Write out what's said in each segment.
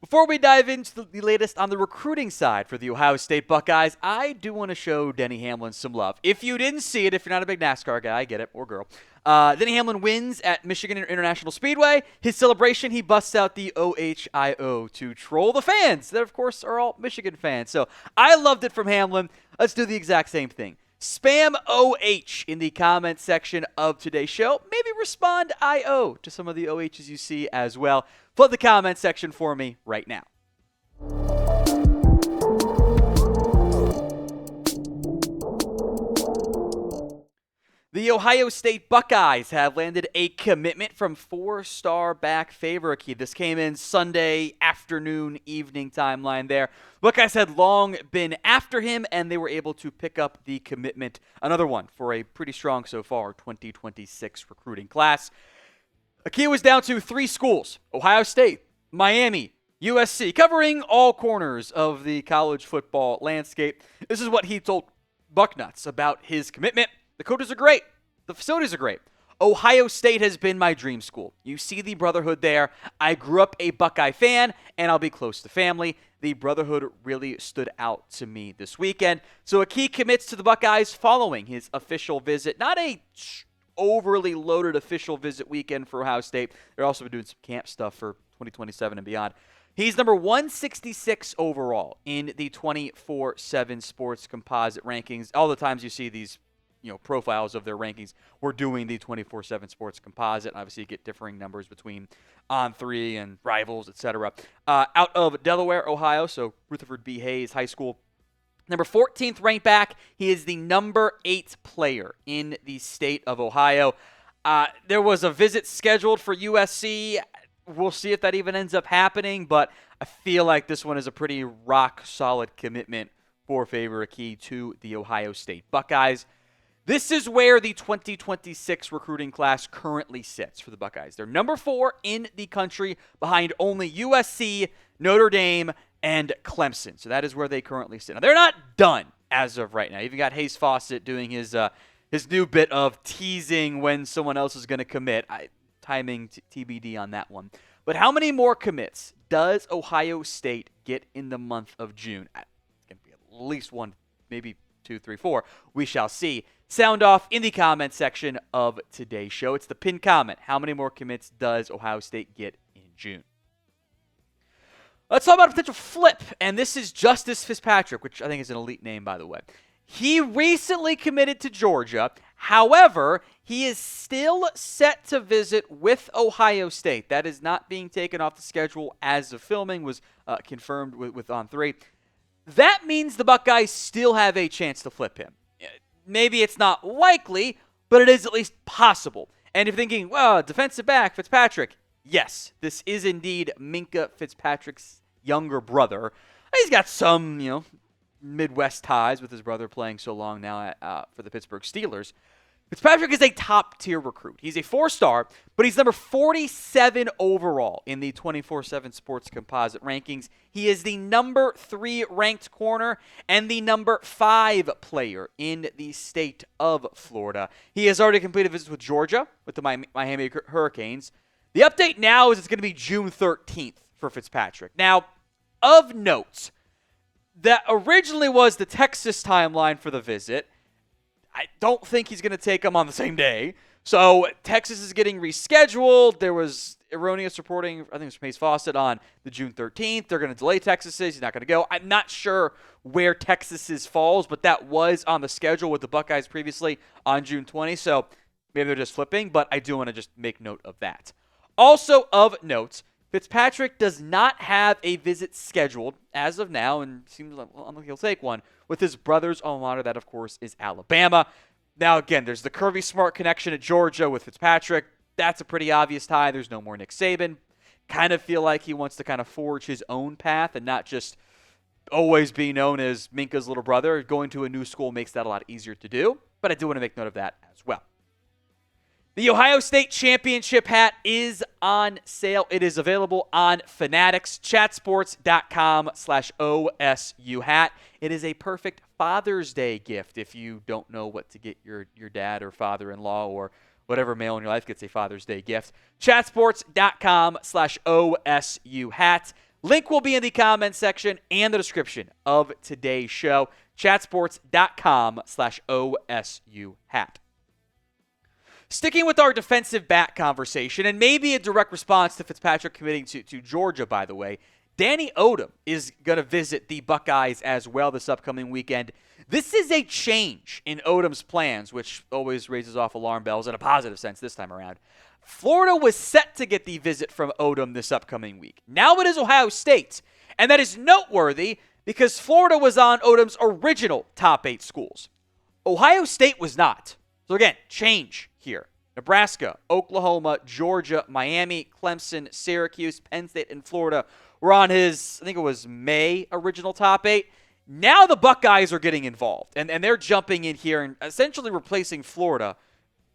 Before we dive into the latest on the recruiting side for the Ohio State Buckeyes, I do want to show Denny Hamlin some love. If you didn't see it, if you're not a big NASCAR guy, I get it, or girl. Denny Hamlin wins at Michigan International Speedway. His celebration, he busts out the OHIO to troll the fans that, of course, are all Michigan fans. So I loved it from Hamlin. Let's do the exact same thing. Spam OH in the comment section of today's show. Maybe respond IO to some of the OHs you see as well. Flood the comment section for me right now. The Ohio State Buckeyes have landed a commitment from four-star back Favour Akih. This came in Sunday afternoon, evening timeline there. Buckeyes had long been after him, and they were able to pick up the commitment. Another one for a pretty strong so far 2026 recruiting class. Akih was down to three schools: Ohio State, Miami, USC, covering all corners of the college football landscape. This is what he told Bucknuts about his commitment. The coaches are great. The facilities are great. Ohio State has been my dream school. You see the brotherhood there. I grew up a Buckeye fan, and I'll be close to family. The brotherhood really stood out to me this weekend. So Akih commits to the Buckeyes following his official visit. Not a overly loaded official visit weekend for Ohio State. They're also been doing some camp stuff for 2027 and beyond. He's number 166 overall in the 24/7 Sports Composite rankings. All the times you see these profiles of their rankings, we're doing the 24/7 Sports Composite. Obviously, you get differing numbers between On3 and Rivals, etc. Out of Delaware, Ohio, so Rutherford B. Hayes High School. Number 14th ranked back. He is the number 8 player in the state of Ohio. There was a visit scheduled for USC. We'll see if that even ends up happening, but I feel like this one is a pretty rock-solid commitment for Favour Akih to the Ohio State Buckeyes. This is where the 2026 recruiting class currently sits for the Buckeyes. They're number 4 in the country, behind only USC, Notre Dame, and Clemson. So that is where they currently sit. Now, they're not done as of right now. You even got Hayes Fawcett doing his new bit of teasing when someone else is going to commit. Timing TBD on that one. But how many more commits does Ohio State get in the month of June? It's going to be at least one, maybe 2, 3, 4. We shall see. Sound off in the comment section of today's show. It's the pinned comment. How many more commits does Ohio State get in June? Let's talk about a potential flip, and this is Justice Fitzpatrick, which I think is an elite name, by the way. He recently committed to Georgia. However, he is still set to visit with Ohio State. That is not being taken off the schedule as of filming, was confirmed with On3. That means the Buckeyes still have a chance to flip him. Maybe it's not likely, but it is at least possible. And if you're thinking, well, defensive back, Fitzpatrick, yes, this is indeed Minkah Fitzpatrick's younger brother. He's got some, Midwest ties with his brother playing so long now for the Pittsburgh Steelers. Fitzpatrick is a top-tier recruit. He's a 4-star, but he's number 47 overall in the 24/7 Sports Composite rankings. He is the number 3 ranked corner and the number 5 player in the state of Florida. He has already completed visits with Georgia, with the Miami Hurricanes. The update now is it's going to be June 13th for Fitzpatrick. Now, of note, that originally was the Texas timeline for the visit. I don't think he's going to take them on the same day. So Texas is getting rescheduled. There was erroneous reporting, I think it was from Hayes Fawcett, on the June 13th. They're going to delay Texas's. He's not going to go. I'm not sure where Texas's falls, but that was on the schedule with the Buckeyes previously on June 20. So maybe they're just flipping, but I do want to just make note of that. Also of note, Fitzpatrick does not have a visit scheduled as of now, and seems like he'll take one, with his brother's alma mater. That, of course, is Alabama. Now, again, there's the Kirby Smart connection at Georgia with Fitzpatrick. That's a pretty obvious tie. There's no more Nick Saban. Kind of feel like he wants to kind of forge his own path and not just always be known as Minkah's little brother. Going to a new school makes that a lot easier to do, but I do want to make note of that as well. The Ohio State Championship hat is on sale. It is available on Fanatics, chatsports.com/OSU hat. It is a perfect Father's Day gift if you don't know what to get your dad or father-in-law or whatever male in your life gets a Father's Day gift. Chatsports.com/OSU hat. Link will be in the comments section and the description of today's show. Chatsports.com/OSU hat. Sticking with our defensive back conversation, and maybe a direct response to Fitzpatrick committing to Georgia, by the way, Danny Odom is going to visit the Buckeyes as well this upcoming weekend. This is a change in Odom's plans, which always raises off alarm bells in a positive sense this time around. Florida was set to get the visit from Odom this upcoming week. Now it is Ohio State, and that is noteworthy because Florida was on Odom's original top 8 schools. Ohio State was not. So again, change here. Nebraska, Oklahoma, Georgia, Miami, Clemson, Syracuse, Penn State, and Florida were on his, I think it was May, original top 8. Now the Buckeyes are getting involved, and they're jumping in here and essentially replacing Florida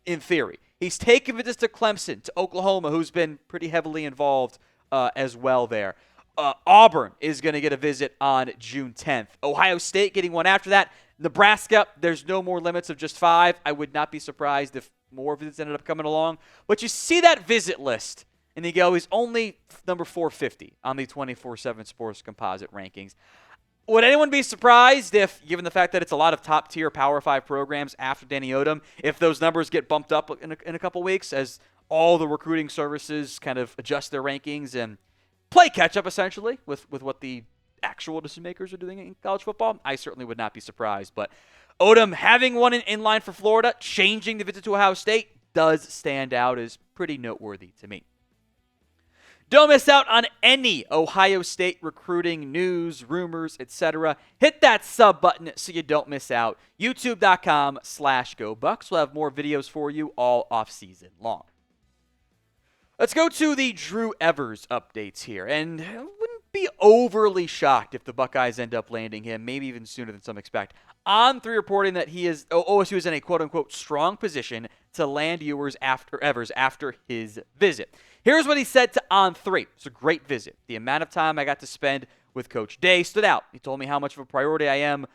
in theory. He's taken visits to Clemson, to Oklahoma, who's been pretty heavily involved as well there. Auburn is going to get a visit on June 10th. Ohio State getting one after that. Nebraska, there's no more limits of just 5. I would not be surprised if more visits ended up coming along. But you see that visit list, and you go, he's only number 450 on the 24/7 Sports Composite rankings. Would anyone be surprised if, given the fact that it's a lot of top-tier Power 5 programs after Danny Odom, if those numbers get bumped up in a couple weeks as all the recruiting services kind of adjust their rankings and play catch-up, essentially, with what the actual decision-makers are doing in college football? I certainly would not be surprised. But Odom having one in line for Florida, changing the visit to Ohio State, does stand out as pretty noteworthy to me. Don't miss out on any Ohio State recruiting news, rumors, etc. Hit that sub button so you don't miss out. YouTube.com/GoBucks. We'll have more videos for you all off-season long. Let's go to the Drew Evers updates here. And I wouldn't be overly shocked if the Buckeyes end up landing him, maybe even sooner than some expect. On3 reporting that OSU is in a quote-unquote strong position to land Evers after his visit. Here's what he said to On3. It's a great visit. The amount of time I got to spend with Coach Day stood out. He told me how much of a priority I am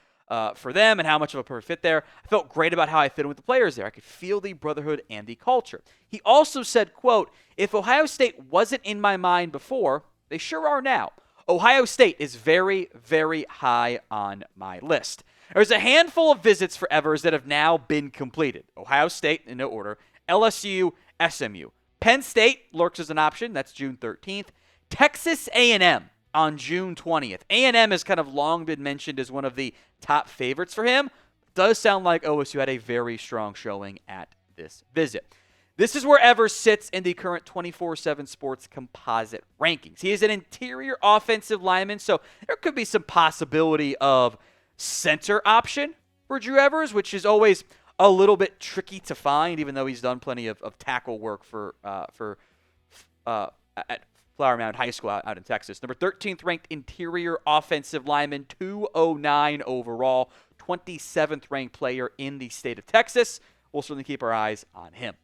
for them and how much of a perfect fit there. I felt great about how I fit in with the players there. I could feel the brotherhood and the culture. He also said, quote, if Ohio State wasn't in my mind before, they sure are now. Ohio State is very, very high on my list. There's a handful of visits for Evers that have now been completed. Ohio State, in no order, LSU, SMU. Penn State lurks as an option. That's June 13th. Texas A&M on June 20th. A&M has kind of long been mentioned as one of the top favorites for him. Does sound like OSU had a very strong showing at this visit. This is where Evers sits in the current 24/7 Sports Composite rankings. He is an interior offensive lineman, so there could be some possibility of center option for Drew Evers, which is always a little bit tricky to find, even though he's done plenty of tackle work at Flower Mound High School out in Texas. Number 13th ranked interior offensive lineman, 209 overall, 27th ranked player in the state of Texas. We'll certainly keep our eyes on him.